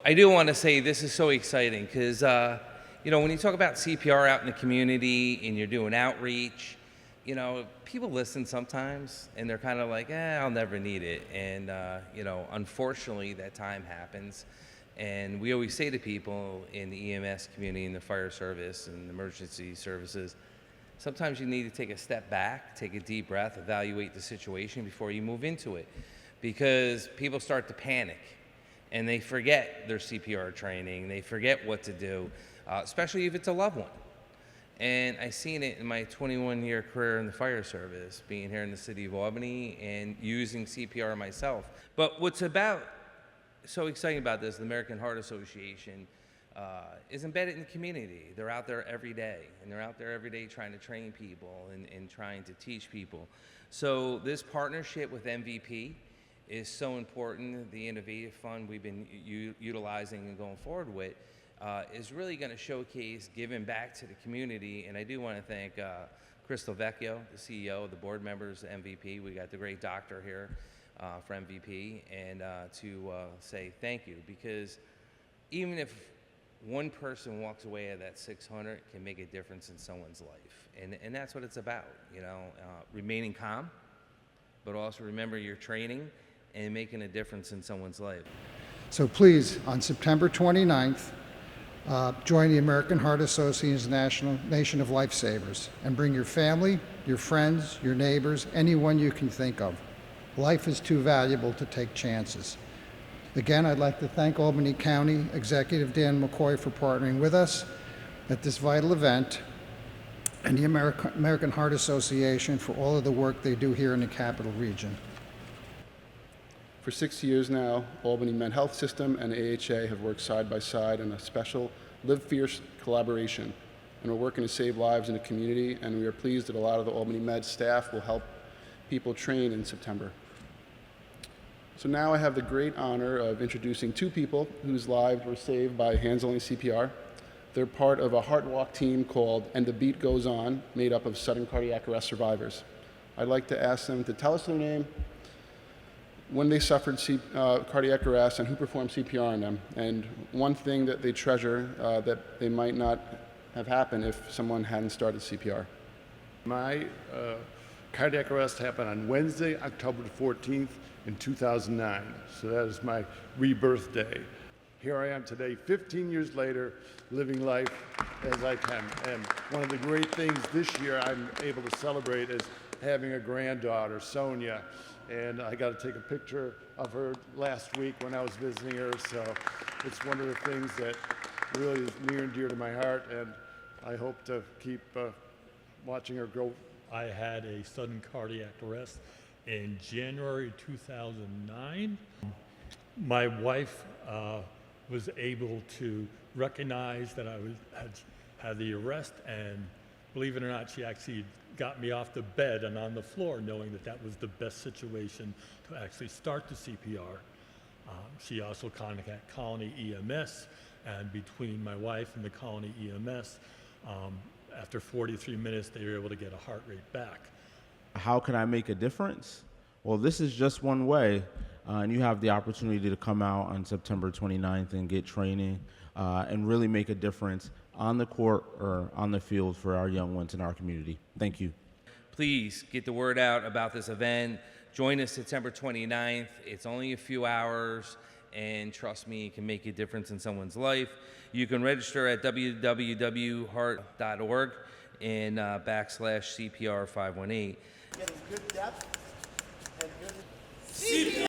I do want to say this is so exciting because, when you talk about CPR out in the community and you're doing outreach, people listen sometimes and they're kind of like, I'll never need it. And, unfortunately, that time happens. And we always say to people in the EMS community, in the fire service and emergency services, sometimes you need to take a step back, take a deep breath, evaluate the situation before you move into it. Because people start to panic and they forget their CPR training, they forget what to do, especially if it's a loved one. And I've seen it in my 21-year career in the fire service, being here in the city of Albany and using CPR myself. But what's so exciting about this, the American Heart Association is embedded in the community. They're out there every day, and they're out there every day trying to train people and trying to teach people. So this partnership with MVP is so important. The Innovative Fund we've been utilizing and going forward with is really going to showcase giving back to the community. And I do want to thank Crystal Vecchio, the CEO, the board members, MVP. We got the great doctor here for MVP, and to say thank you, because even if one person walks away at that 600, can make a difference in someone's life. And that's what it's about, remaining calm, but also remember your training and making a difference in someone's life. So please, on September 29th, join the American Heart Association's Nation of Lifesavers and bring your family, your friends, your neighbors, anyone you can think of. Life is too valuable to take chances. Again, I'd like to thank Albany County Executive Dan McCoy for partnering with us at this vital event, and the American Heart Association for all of the work they do here in the Capital Region. For 6 years now, Albany Med Health System and AHA have worked side by side in a special Live Fierce collaboration, and we're working to save lives in the community, and we are pleased that a lot of the Albany Med staff will help people train in September. So now I have the great honor of introducing two people whose lives were saved by hands-only CPR. They're part of a heart walk team called And the Beat Goes On, made up of sudden cardiac arrest survivors. I'd like to ask them to tell us their name, when they suffered cardiac arrest, and who performed CPR on them, and one thing that they treasure that they might not have happened if someone hadn't started CPR. My cardiac arrest happened on Wednesday, October 14th in 2009. So that is my rebirth day. Here I am today, 15 years later, living life as I can. And one of the great things this year I'm able to celebrate is having a granddaughter, Sonia. And I got to take a picture of her last week when I was visiting her. So it's one of the things that really is near and dear to my heart. And I hope to keep watching her grow. I had a sudden cardiac arrest in January 2009. My wife was able to recognize that I had the arrest, and believe it or not, she actually got me off the bed and on the floor, knowing that that was the best situation to actually start the CPR. She also contacted Colony EMS, and between my wife and the Colony EMS, after 43 minutes, they were able to get a heart rate back. How can I make a difference? Well, this is just one way, and you have the opportunity to come out on September 29th and get training and really make a difference on the court or on the field for our young ones in our community. Thank you. Please get the word out about this event. Join us September 29th. It's only a few hours, and trust me, it can make a difference in someone's life. You can register at www.heart.org and /CPR 518. Getting good depth and good CPR.